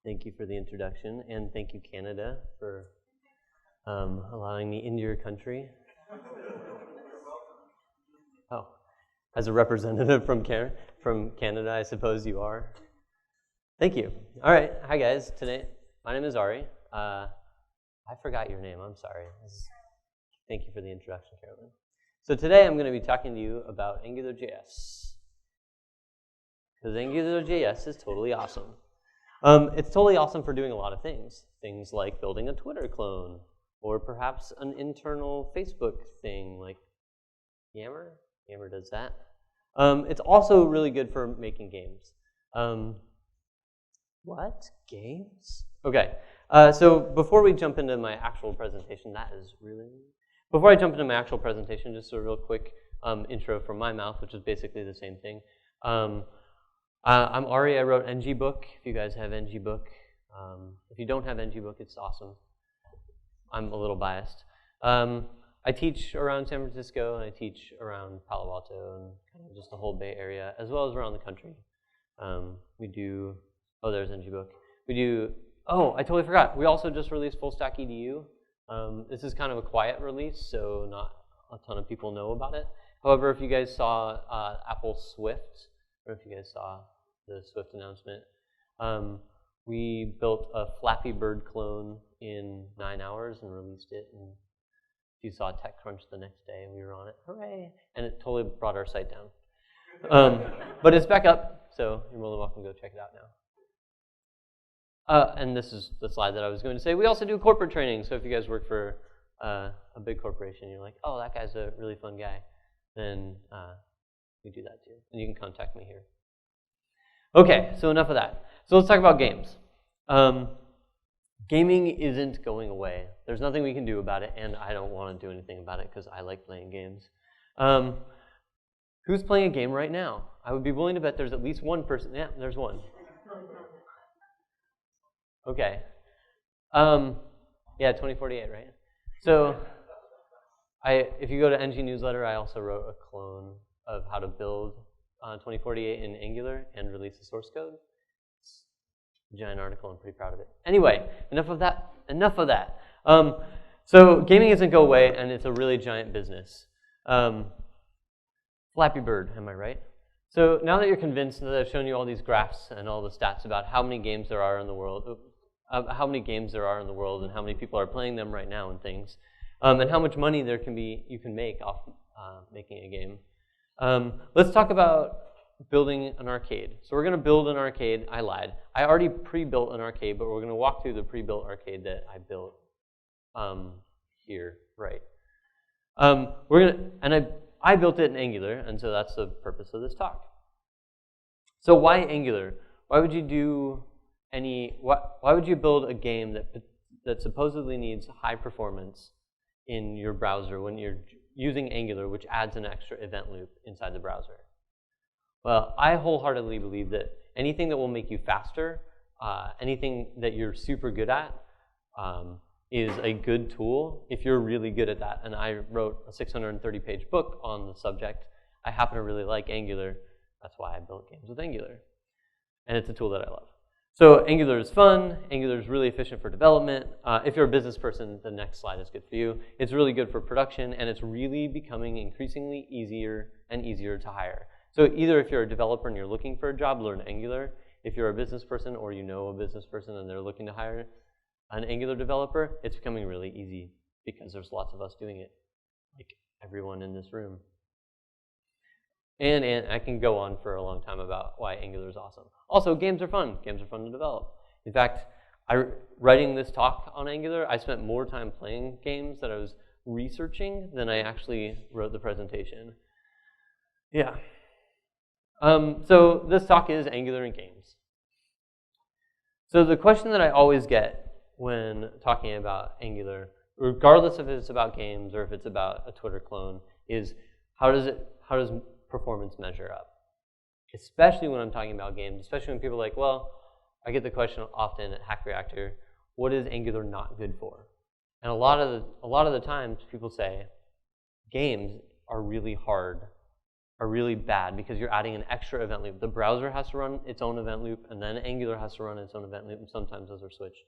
Thank you for the introduction, and thank you, Canada, for allowing me into your country. Oh, as a representative from Canada, I suppose you are. Thank you. All right, hi guys. Today, my name is Ari. I forgot your name. I'm sorry. Thank you for the introduction, Carolyn. So today, I'm going to be talking to you about AngularJS, because AngularJS is totally awesome. It's totally awesome for doing a lot of things. Things like building a Twitter clone, or perhaps an internal Facebook thing like Yammer. Yammer does that. It's also really good for making games. What? Games? Okay. So before we jump into my actual presentation, before I jump into my actual presentation, just a real quick intro from my mouth, which is basically the same thing. I'm Ari. I wrote ngBook. If you guys have ngBook. If you don't have ngBook, it's awesome. I'm a little biased. I teach around San Francisco, and I teach around Palo Alto, and kind of just the whole Bay Area, as well as around the country. There's ngBook. I totally forgot. We also just released Full Stack EDU. This is kind of a quiet release, so not a ton of people know about it. However, if you guys saw Apple Swift, or if you guys saw the Swift announcement, we built a Flappy Bird clone in 9 hours and released it. And if you saw TechCrunch the next day, we were on it. Hooray! And it totally brought our site down. But it's back up, so you're more than welcome to go check it out now. And this is the slide that I was going to say. We also do corporate training. So if you guys work for a big corporation, you're like, oh, that guy's a really fun guy, then we do that too. And you can contact me here. Okay, so enough of that. So let's talk about games. Gaming isn't going away. There's nothing we can do about it, and I don't want to do anything about it because I like playing games. Who's playing a game right now? I would be willing to bet there's at least one person. Yeah, there's one. Okay. Yeah, 2048, right? So if you go to NG Newsletter, I also wrote a clone of how to build 2048 in Angular and release the source code. It's a giant article. I'm pretty proud of it. Anyway, enough of that. So gaming isn't go away, and it's a really giant business. Flappy Bird, am I right? So now that you're convinced that I've shown you all these graphs and all the stats about how many games there are in the world, and how many people are playing them right now and things, and how much money you can make off making a game. Let's talk about building an arcade. So we're going to build an arcade. I lied. I already pre-built an arcade, but we're going to walk through the pre-built arcade that I built here, right? I built it in Angular, and so that's the purpose of this talk. So why Angular? Why would you build a game that supposedly needs high performance in your browser when you're using Angular, which adds an extra event loop inside the browser? Well, I wholeheartedly believe that anything that will make you faster, anything that you're super good at, is a good tool if you're really good at that. And I wrote a 630-page book on the subject. I happen to really like Angular. That's why I built games with Angular. And it's a tool that I love. So Angular is fun. Angular is really efficient for development. If you're a business person, the next slide is good for you. It's really good for production, and it's really becoming increasingly easier and easier to hire. So either if you're a developer and you're looking for a job, learn Angular. If you're a business person or you know a business person and they're looking to hire an Angular developer, it's becoming really easy because there's lots of us doing it, like everyone in this room. And I can go on for a long time about why Angular is awesome. Also, games are fun. Games are fun to develop. In fact, writing this talk on Angular, I spent more time playing games that I was researching than I actually wrote the presentation. Yeah. So this talk is Angular and games. So the question that I always get when talking about Angular, regardless if it's about games or if it's about a Twitter clone, is how does performance measure up? Especially when I'm talking about games, especially when people are like, well, I get the question often at Hack Reactor, what is Angular not good for? And a lot of the times people say games are really hard are really bad because you're adding an extra event loop. The browser has to run its own event loop, and then Angular has to run its own event loop, and sometimes those are switched.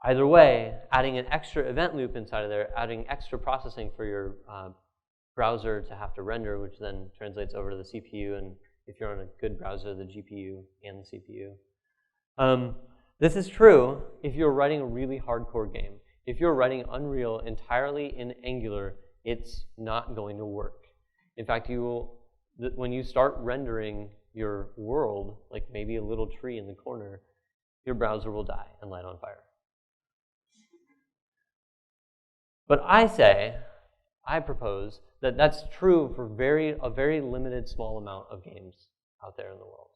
Either way, adding an extra event loop inside of there, adding extra processing for your browser to have to render, which then translates over to the CPU, and if you're on a good browser, the GPU and the CPU. This is true if you're writing a really hardcore game. If you're writing Unreal entirely in Angular, it's not going to work. In fact, when you start rendering your world, like maybe a little tree in the corner, your browser will die and light on fire. But I propose that that's true for a very limited small amount of games out there in the world.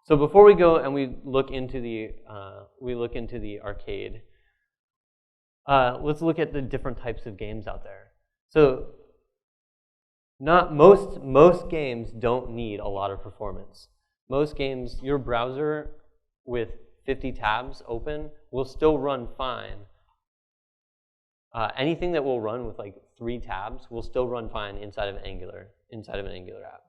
So before we go and we look into the arcade, let's look at the different types of games out there. So most games don't need a lot of performance. Most games, your browser with 50 tabs open will still run fine. Anything that will run with like 3 tabs will still run fine inside of an Angular app.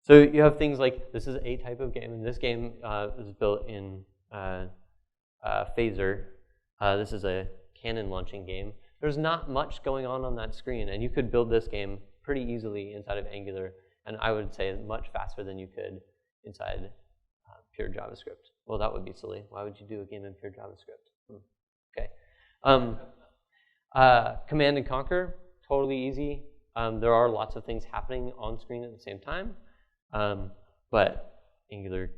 So you have things like, this is a type of game, and this game is built in Phaser. This is a cannon launching game. There's not much going on that screen, and you could build this game pretty easily inside of Angular, and I would say much faster than you could inside pure JavaScript. Well, that would be silly. Why would you do a game in pure JavaScript? Okay. Command and Conquer, totally easy. There are lots of things happening on screen at the same time. But Angular,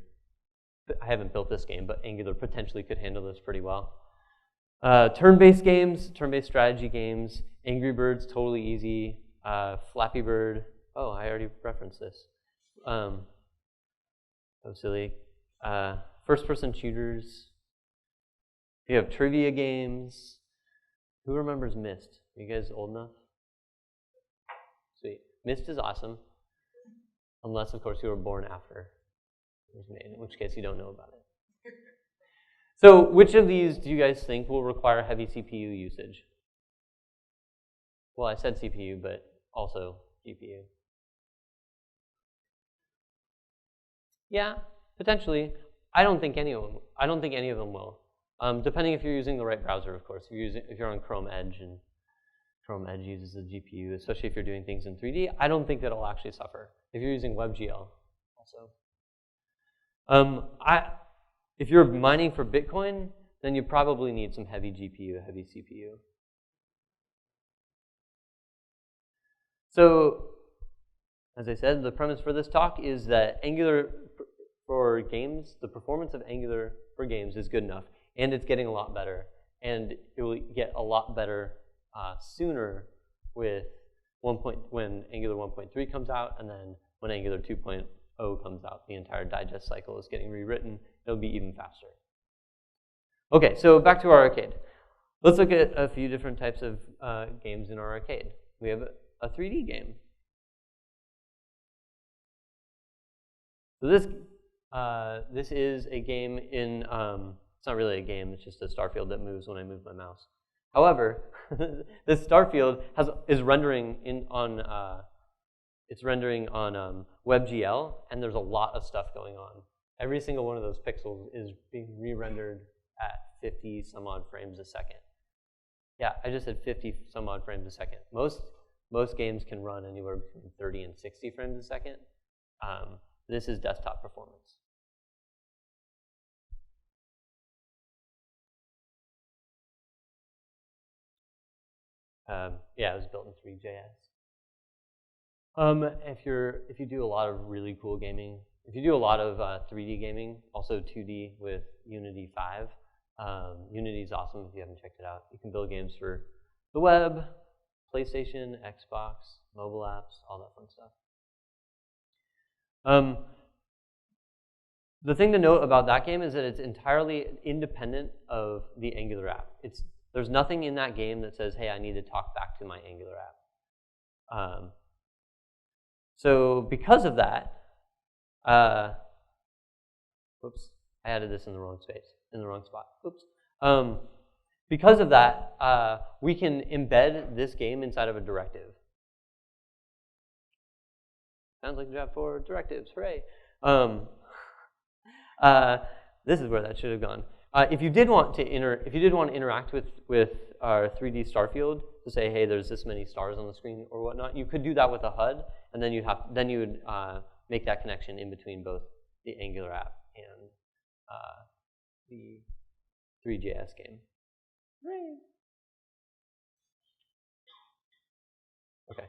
I haven't built this game, but Angular potentially could handle this pretty well. Turn-based games, turn-based strategy games, Angry Birds, totally easy. Flappy Bird, oh, I already referenced this. Oh, silly. First-person shooters. You have trivia games. Who remembers Myst? Are you guys old enough? Sweet. Myst is awesome. Unless, of course, you were born after it was made, in which case you don't know about it. So which of these do you guys think will require heavy CPU usage? Well, I said CPU, but also GPU. Yeah, potentially. I don't think any of them will. Depending if you're using the right browser, of course. If you're on Chrome Edge, and Chrome Edge uses the GPU, especially if you're doing things in 3D, I don't think that'll actually suffer. If you're using WebGL, also. If you're mining for Bitcoin, then you probably need some heavy GPU, heavy CPU. So, as I said, the premise for this talk is that Angular for games, the performance of Angular for games is good enough, and it's getting a lot better. And it will get a lot better sooner with when Angular 1.3 comes out, and then when Angular 2.0 comes out, the entire digest cycle is getting rewritten. It'll be even faster. Okay, so back to our arcade. Let's look at a few different types of games in our arcade. We have a 3D game. So this is a game in, it's not really a game, it's just a star field that moves when I move my mouse. However, this star field is rendering on WebGL, and there's a lot of stuff going on. Every single one of those pixels is being re-rendered at 50 some odd frames a second. Yeah, I just said 50 some odd frames a second. Most games can run anywhere between 30 and 60 frames a second. This is desktop performance. Yeah, it was built in 3JS. If you do a lot of really cool gaming, if you do a lot of 3D gaming, also 2D with Unity 5, Unity is awesome if you haven't checked it out. You can build games for the web, PlayStation, Xbox, mobile apps, all that fun stuff. The thing to note about that game is that it's entirely independent of the Angular app. There's nothing in that game that says, hey, I need to talk back to my Angular app. So because of that, oops, I added this in the wrong space, in the wrong spot. Oops. because of that, we can embed this game inside of a directive. Sounds like a job for directives, hooray. This is where that should have gone. If you did want to interact with our 3D star field to say, hey, there's this many stars on the screen or whatnot, you could do that with a HUD, and then you would make that connection in between both the Angular app and the 3JS game. Hooray. Okay.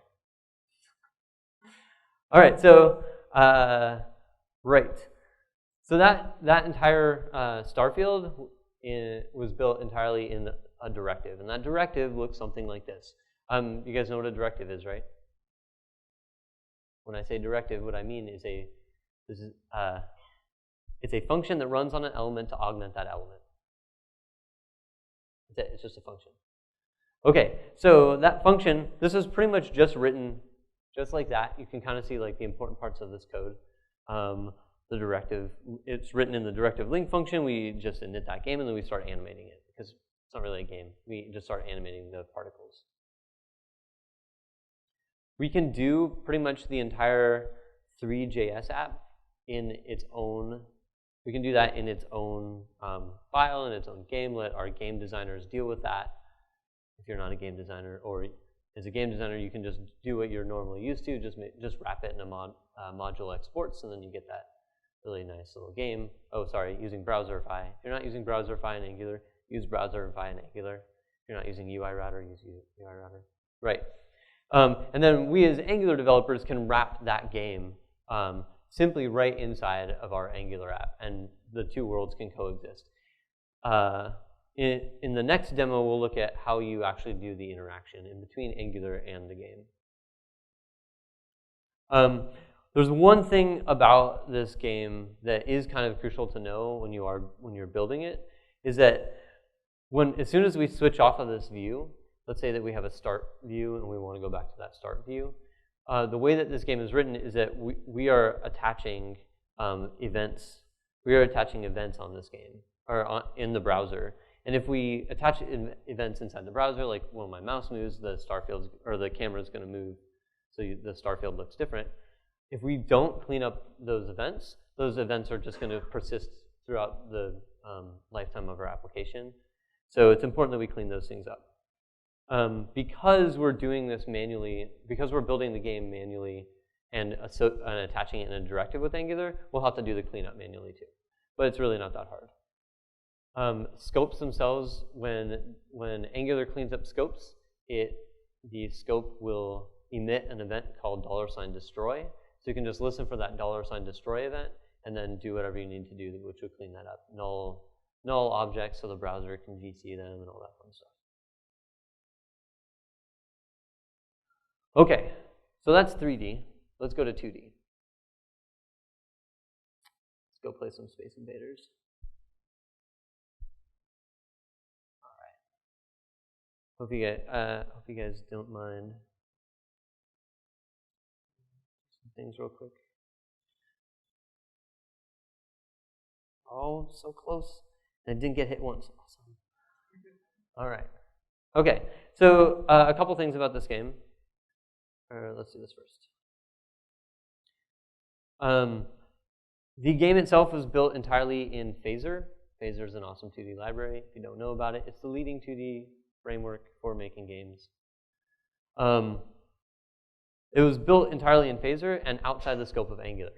All right. So right. So that entire star field was built entirely in a directive, and that directive looks something like this. You guys know what a directive is, right? When I say directive, what I mean is it's a function that runs on an element to augment that element. That's it. It's just a function. Okay, so that function, this is pretty much just written just like that. You can kind of see like the important parts of this code. The directive, it's written in the directive link function. We just init that game, and then we start animating it because it's not really a game. We just start animating the particles. We can do pretty much the entire 3JS app in its own. We can do that in its own file, in its own game. Let our game designers deal with that. If you're not a game designer, or as a game designer, you can just do what you're normally used to. Just wrap it in a module exports, and then you get that really nice little game. Oh, sorry, using Browserify. If you're not using Browserify in Angular, use Browserify in Angular. If you're not using UI Router, use UI Router. Right. And then we as Angular developers can wrap that game simply right inside of our Angular app, and the two worlds can coexist. In the next demo, we'll look at how you actually do the interaction in between Angular and the game. There's one thing about this game that is kind of crucial to know when you're building it, is that as soon as we switch off of this view, let's say that we have a start view and we want to go back to that start view, the way that this game is written is that we are attaching events. We are attaching events on this game, or in the browser. And if we attach events inside the browser, like when my mouse moves, the star field or the camera is going to move, so the star field looks different. If we don't clean up those events are just going to persist throughout the lifetime of our application. So it's important that we clean those things up. Because we're doing this manually, because we're building the game manually and attaching it in a directive with Angular, we'll have to do the cleanup manually too. But it's really not that hard. Scopes themselves, when Angular cleans up scopes, the scope will emit an event called $destroy. So you can just listen for that $destroy event and then do whatever you need to do, which will clean that up. Null objects so the browser can VC them and all that fun stuff. Okay, so that's 3D. Let's go to 2D. Let's go play some Space Invaders. All right. Hope you guys don't mind. Some things real quick. Oh, so close. I didn't get hit once. Awesome. All right. Okay, so a couple things about this game. Let's do this first. The game itself was built entirely in Phaser. Phaser is an awesome 2D library. If you don't know about it, it's the leading 2D framework for making games. It was built entirely in Phaser and outside the scope of Angular.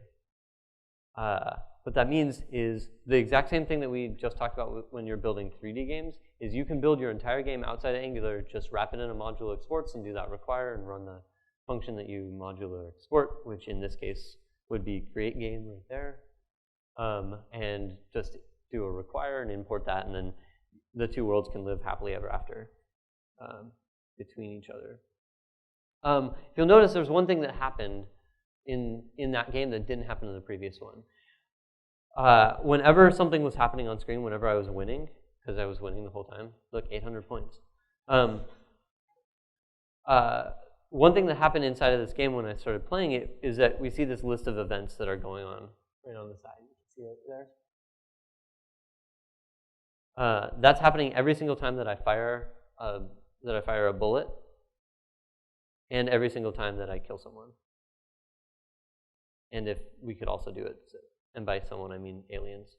What that means is the exact same thing that we just talked about when you're building 3D games, is you can build your entire game outside of Angular, just wrap it in a modular exports and do that require and run the function that you modular export, which in this case would be create game right there, and just do a require and import that, and then the two worlds can live happily ever after between each other. If you'll notice, there's one thing that happened in that game that didn't happen in the previous one. Whenever something was happening on screen, whenever I was winning, because I was winning the whole time, look, 800 points. One thing that happened inside of this game when I started playing it is that we see this list of events that are going on right on the side. You can see it there. That's happening every single time that I fire a bullet, and every single time that I kill someone. And if we could also do it, and by someone I mean aliens.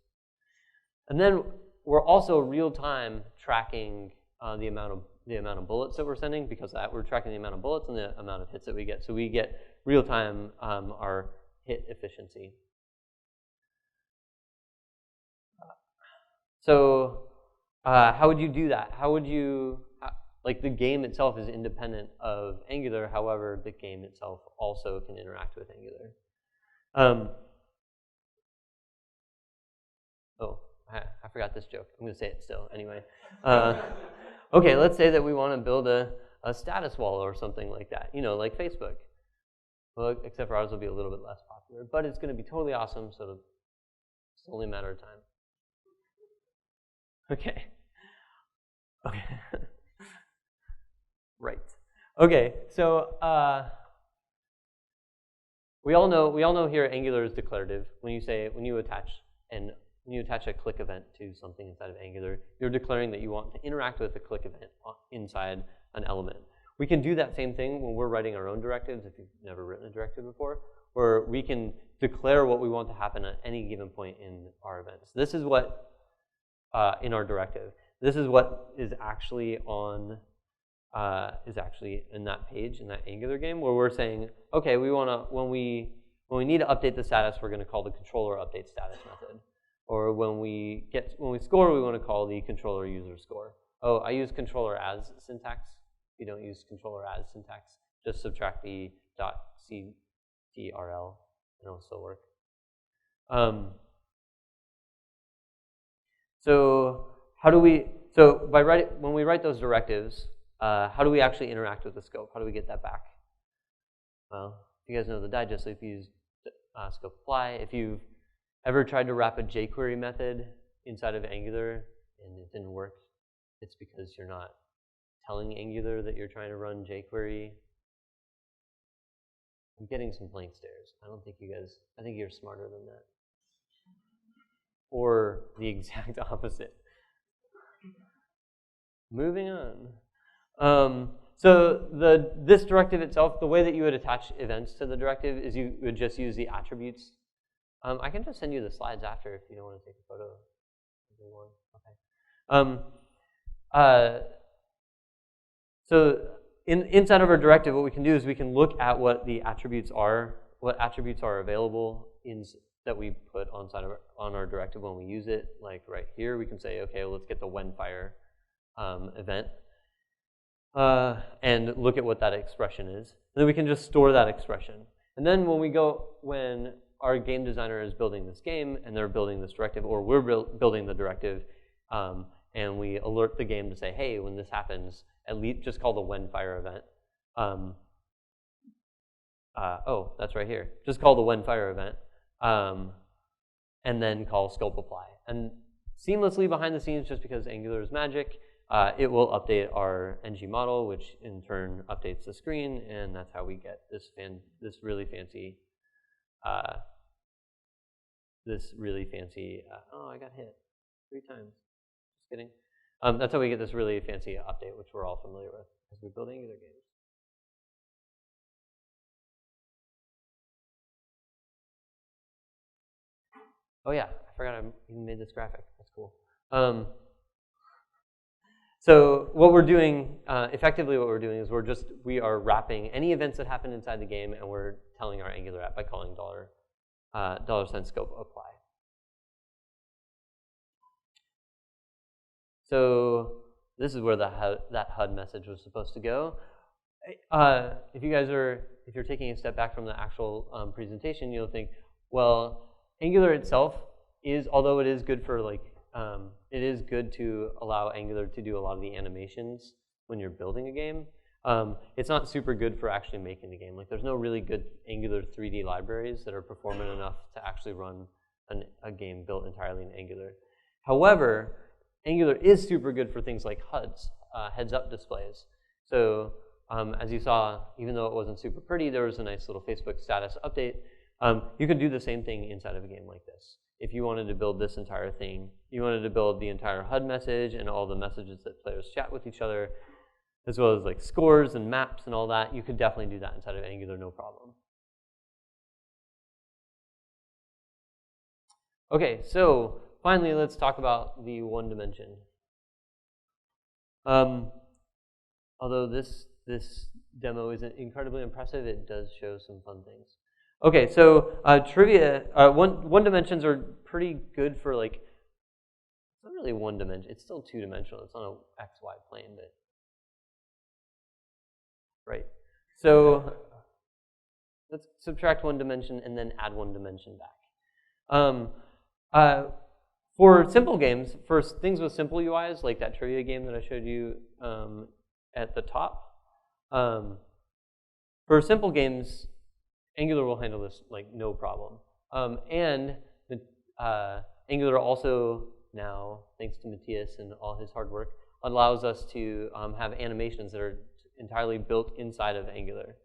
And then we're also real-time tracking the amount of bullets that we're sending, because we're tracking the amount of bullets and the amount of hits that we get. So we get real-time our hit efficiency. So how would you do that? How would you, like the game itself is independent of Angular, however, the game itself also can interact with Angular. Oh, I forgot this joke. I'm going to say it still anyway. Okay, let's say that we want to build a status wall or something like that, like Facebook. Well, except for ours will be a little bit less popular, but it's going to be totally awesome, so it's only a matter of time. Okay. Okay. Right. Okay, so we all know here Angular is declarative. When you attach a click event to something inside of Angular, you're declaring that you want to interact with a click event inside an element. We can do that same thing when we're writing our own directives, if you've never written a directive before, where we can declare what we want to happen at any given point in our events. This is what, in our directive, this is what is actually in that page, in that Angular game, where we're saying, okay, we want to, when we need to update the status, we're going to call the controller update status method. Or when we score, we want to call the controller user score. Oh, I use controller as syntax. If you don't use controller as syntax, just subtract the .ctrl, and it'll still work. So when we write those directives, how do we actually interact with the scope? How do we get that back? Well, if you guys know the digest loop, you use scope apply. If you've ever tried to wrap a jQuery method inside of Angular and it didn't work, it's because you're not telling Angular that you're trying to run jQuery. I'm getting some blank stares. I think you're smarter than that. Or the exact opposite. Moving on. So this directive itself, the way that you would attach events to the directive is you would just use the attributes. I can just send you the slides after if you don't want to take a photo of everyone. Okay. So inside of our directive, what we can do is we can look at what the attributes are, available that we put on our directive when we use it. Like right here, we can say, okay, well, let's get the whenFire event and look at what that expression is. And then we can just store that expression. And then when our game designer is building this game and they're building this directive, or we're building the directive, and we alert the game to say, hey, when this happens, at least just call the whenFire event. Oh, that's right here. Just call the whenFire event, and then call scope apply. And seamlessly behind the scenes, just because Angular is magic, it will update our ng model, which in turn updates the screen, and that's how we get this really fancy. Oh, I got hit 3 times. Just kidding. That's how we get this really fancy update, which we're all familiar with as we build Angular games. Oh yeah, I forgot I even made this graphic. That's cool. So what we're doing, effectively what we're doing is we are wrapping any events that happen inside the game, and we're telling our Angular app by calling $scope apply. So this is where that HUD message was supposed to go. If you're taking a step back from the actual presentation, you'll think, well, Angular itself although it is good for it is good to allow Angular to do a lot of the animations when you're building a game. It's not super good for actually making the game. Like, there's no really good Angular 3D libraries that are performant enough to actually run a game built entirely in Angular. However, Angular is super good for things like HUDs, heads-up displays. So as you saw, even though it wasn't super pretty, there was a nice little Facebook status update. You could do the same thing inside of a game like this. if you wanted to build this entire thing. You wanted to build the entire HUD message and all the messages that players chat with each other, as well as like scores and maps and all that. You could definitely do that inside of Angular, no problem. Okay, so finally, let's talk about the one dimension. Although this demo isn't incredibly impressive, it does show some fun things. Okay, so trivia, one dimensions are pretty good for like, it's not really one dimension, it's still two-dimensional. It's on an XY plane, but, right. So let's subtract one dimension and then add one dimension back. For simple games, for things with simple UIs, like that trivia game that I showed you at the top, for simple games, Angular will handle this like no problem. And Angular also now, thanks to Matthias and all his hard work, allows us to have animations that are entirely built inside of Angular.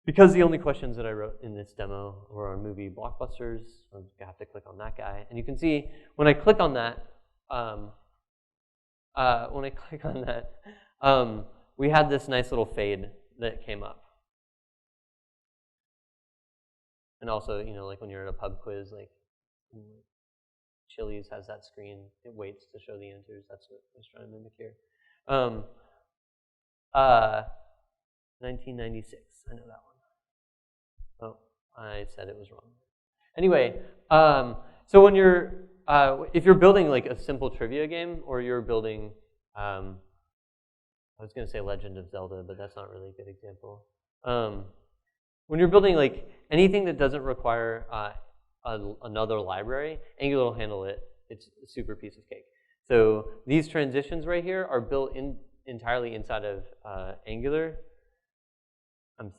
Because the only questions that I wrote in this demo were on movie blockbusters, I'm going to have to click on that guy. And you can see when I click on that, we had this nice little fade that came up. And also, you know, like when you're at a pub quiz, like Chili's has that screen, it waits to show the answers. That's what I was trying to mimic here. 1996, I know that one. Oh, I said it was wrong. Anyway, so when you're, if you're building like a simple trivia game, or you're building, I was going to say Legend of Zelda, but that's not really a good example. When you're building like anything that doesn't require another library, Angular will handle it. It's a super piece of cake. So these transitions right here are built entirely inside of Angular.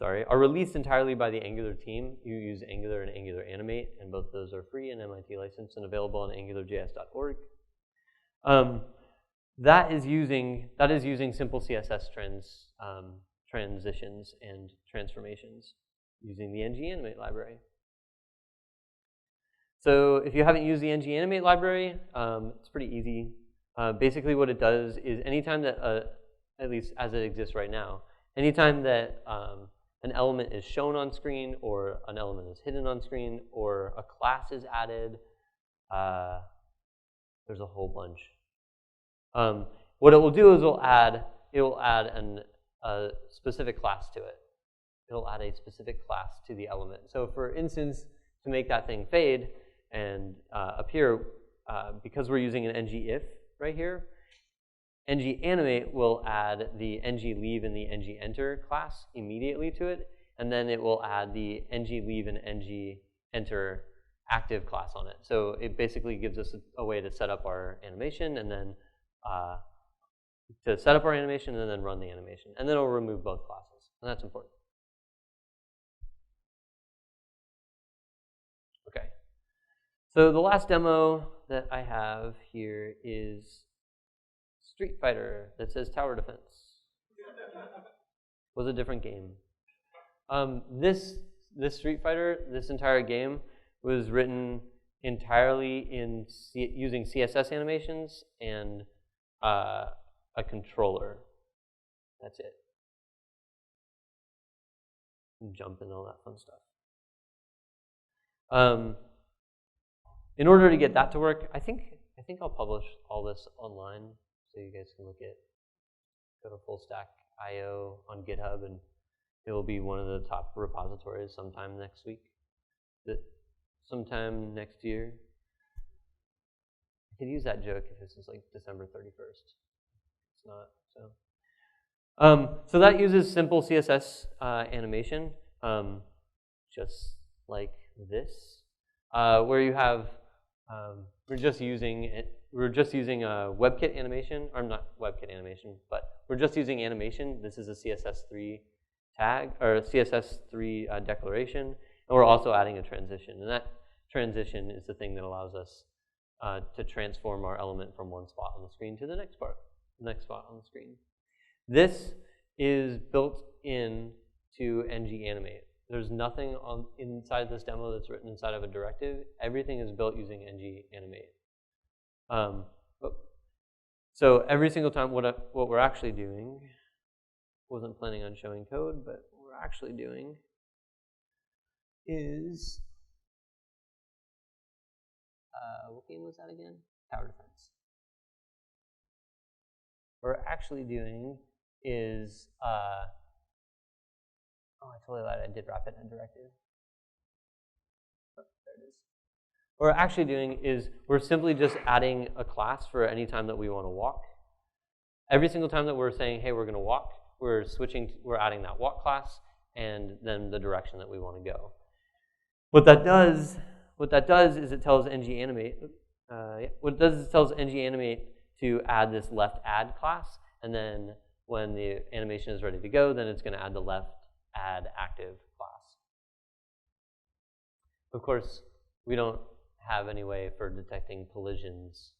Are released entirely by the Angular team. You use Angular and Angular Animate, and both those are free and MIT licensed and available on AngularJS.org. That is using simple CSS transitions and transformations using the ng-animate library. So if you haven't used the ng-animate library, it's pretty easy. Basically what it does is anytime that, at least as it exists right now, anytime that an element is shown on screen, or an element is hidden on screen, or a class is added, there's a whole bunch. What it will do is it will add a specific class to it. It'll add a specific class to the element. So for instance, to make that thing fade and appear, because we're using an ng-if right here, ng-animate will add the ng-leave and the ng-enter class immediately to it, and then it will add the ng-leave and ng-enter active class on it. So it basically gives us a way to set up our animation, and then and then run the animation. And then it'll remove both classes, and that's important. Okay. So the last demo that I have here is Street Fighter that says Tower Defense. Was a different game. This Street Fighter, this entire game, was written entirely using CSS animations and a controller. That's it. And jump and all that fun stuff. In order to get that to work, I think I'll publish all this online so you guys can look at. Go to fullstack.io on GitHub, and it will be one of the top repositories sometime next week, sometime next year. I could use that joke if this is like December 31st. It's not, so. So that uses simple CSS animation, just like this, where you have, we're just using a WebKit animation, or not WebKit animation, but we're just using animation. This is a CSS3 tag, or a CSS3 declaration, and we're also adding a transition. And that transition is the thing that allows us to transform our element from one spot on the screen to the next spot on the screen. This is built in to ng-animate. There's nothing inside this demo that's written inside of a directive. Everything is built using ng-animate. So every single time, what we're actually doing, wasn't planning on showing code, but what we're actually doing is, what game was that again? Tower defense. What we're actually doing is, oh, I totally lied. I did wrap it in a directive. Oh, there it is. What we're actually doing is we're simply just adding a class for any time that we want to walk. Every single time that we're saying, hey, we're going to walk, we're adding that walk class and then the direction that we want to go. What that does is it tells ng-animate. What it does is it tells ng-animate to add this left add class, and then when the animation is ready to go, then it's going to add the left add active class. Of course, we don't have any way for detecting collisions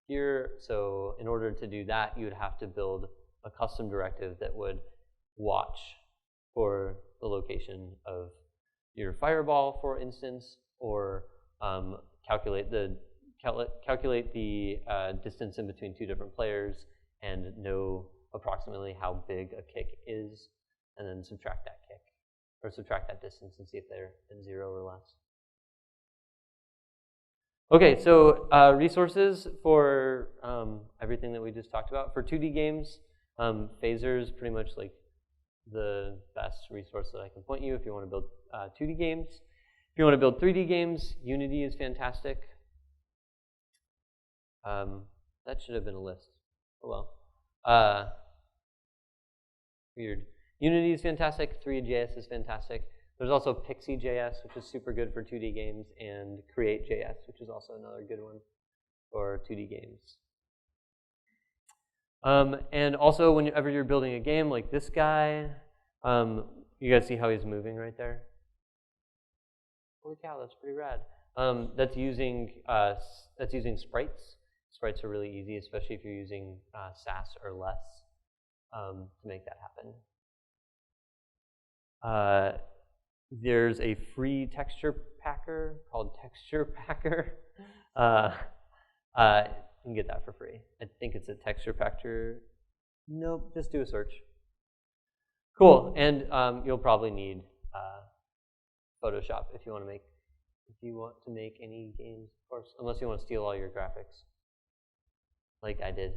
here, so in order to do that, you would have to build a custom directive that would watch for the location of your fireball, for instance, or calculate the distance in between two different players and know approximately how big a kick is, and then subtract that kick, or subtract that distance and see if they're at 0 or less. Okay, so resources for everything that we just talked about. For 2D games, Phaser is pretty much like the best resource that I can point you if you want to build 2D games. If you want to build 3D games, Unity is fantastic. That should have been a list. Oh well. Weird. Unity is fantastic. 3.js is fantastic. There's also Pixie.js, which is super good for 2D games, and Create.js, which is also another good one for 2D games. And also, whenever you're building a game like this guy, you guys see how he's moving right there? Holy cow, that's pretty rad. That's using sprites. Sprites are really easy, especially if you're using Sass or less to make that happen. There's a free texture packer called Texture Packer. You can get that for free. I think it's a texture packer. Nope, just do a search. Cool, and you'll probably need Photoshop if you want to make any games, of course, unless you want to steal all your graphics, like I did.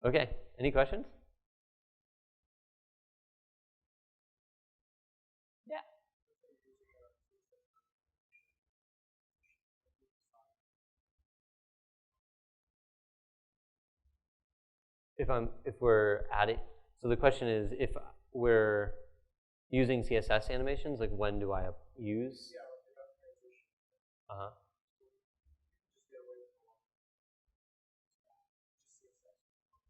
Okay, any questions? Yeah. If we're adding, so the question is, if we're using CSS animations, like when do I use?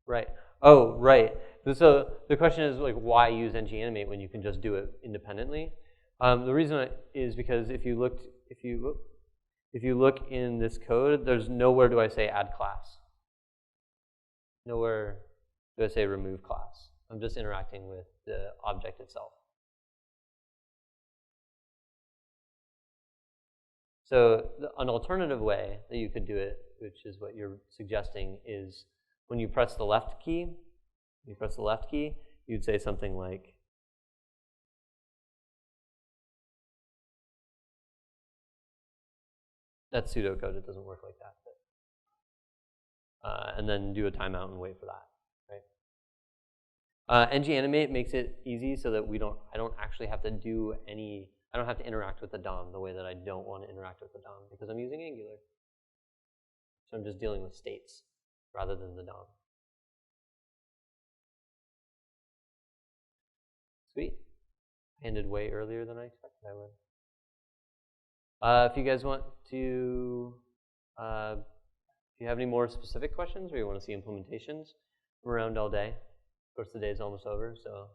Right. Oh, right. So the question is, like, why use ng-animate when you can just do it independently? The reason is because if you look in this code, there's nowhere do I say add class. Nowhere do I say remove class. I'm just interacting with the object itself. So an alternative way that you could do it, which is what you're suggesting, is when you press the left key, you'd say something like, that's pseudocode, it doesn't work like that. And then do a timeout and wait for that, right? ng-animate makes it easy so that I don't actually have to do any, I don't have to interact with the DOM the way that I don't want to interact with the DOM because I'm using Angular. So I'm just dealing with states rather than the DOM. Sweet. I ended way earlier than I expected I would. If you guys want to, if you have any more specific questions or you want to see implementations, I'm around all day. Of course, the day is almost over, so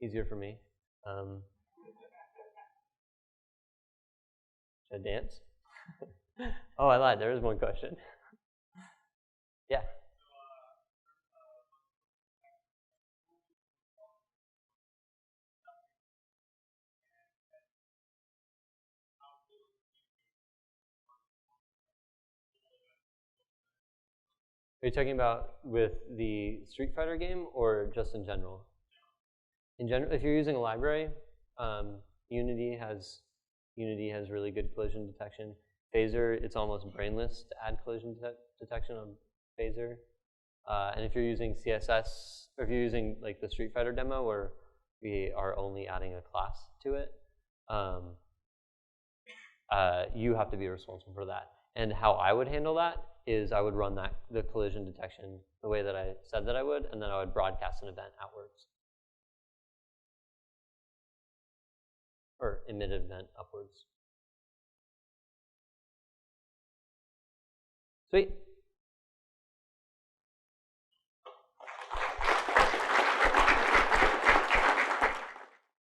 easier for me. Should I dance? Oh, I lied. There is one question. Yeah. Are you talking about with the Street Fighter game or just in general? In general, if you're using a library, Unity has really good collision detection. Phaser, it's almost brainless to add collision detection on Phaser. And if you're using CSS, or if you're using like the Street Fighter demo where we are only adding a class to it, you have to be responsible for that. And how I would handle that is I would run the collision detection the way that I said that I would, and then I would broadcast an event outwards. Or emit an event upwards. Sweet.